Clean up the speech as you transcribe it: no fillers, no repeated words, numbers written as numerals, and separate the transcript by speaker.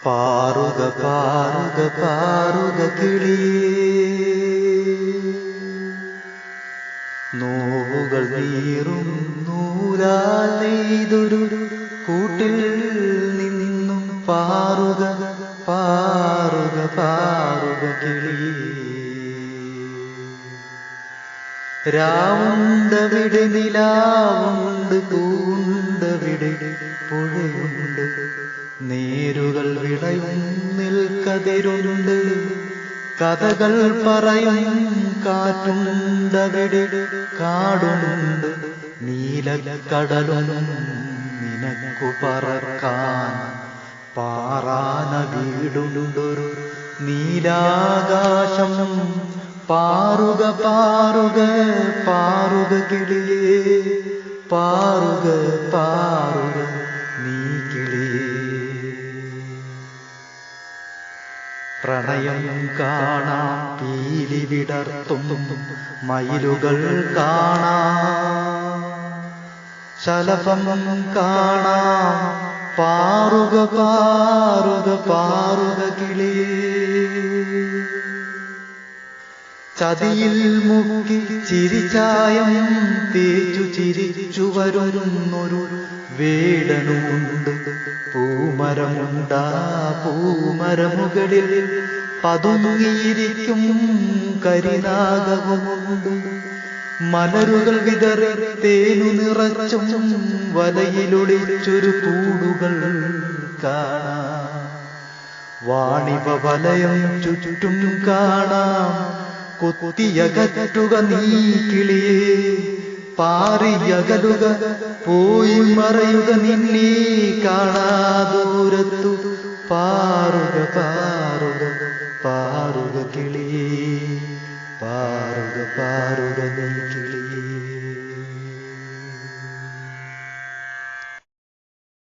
Speaker 1: പാറുക പാറുക പാറുക കിളിയേ, നോവുകൾ നീറും നൂലാൽ നെയ്തൊരു കൂട്ടിൽ നിന്നും പാറുക പാറുക പാറുക കിളിയേ. രാവുണ്ടവിടെ നിലാവുണ്ട്, പൂണ്ടവിടെ പുഴയുണ്ട്, നേരുകൾ വിളയുന്നിൽ കതിരുണ്ട്, കഥകൾ പറയും കാറ്റുണ്ടവിടെ കാടുണ്ട്, നീലക്കടലും നിനക്കു പറക്കാൻ പാറാന വീടുണ്ടൊരു നീലാകാശം. പാറുക പാറുക പാറുക കിളിയേ, പാറുക പാറുക നീ കിളിയേ. പ്രണയം കാണാം പീലി വിടർത്തും മയിലുകൾ കാണാം, ശലഭം കാണാം പാറുക പാറുക പാറുക കിളിയേ. ചതിയിൽ മുക്കി ചിരിച്ചായം തേച്ചു ചിരിച്ചു വരുന്നൊരു വേടനുണ്ട്, പൂമരമുണ്ടാ പൂമരമുകളിൽ പതുങ്ങിയിരിക്കും കരിനാഗവുമുണ്ട്, മലരുകൾ വിതറി തേനു നിറച്ചും വലയിലൊളിച്ചൊരു കൂടുകൾ കാണാം, വാണിഭ വലയം ചുറ്റും കാണാം. കൊത്തിയകറ്റുക നീ കിളിയേ, പാറിയകലുക പോയി മറയുക നിന്നെ കാണാദൂരത്തു. പാറുക പാറുക പാറുക കിളിയേ, പാറുക പാറുക നീ കിളിയേ.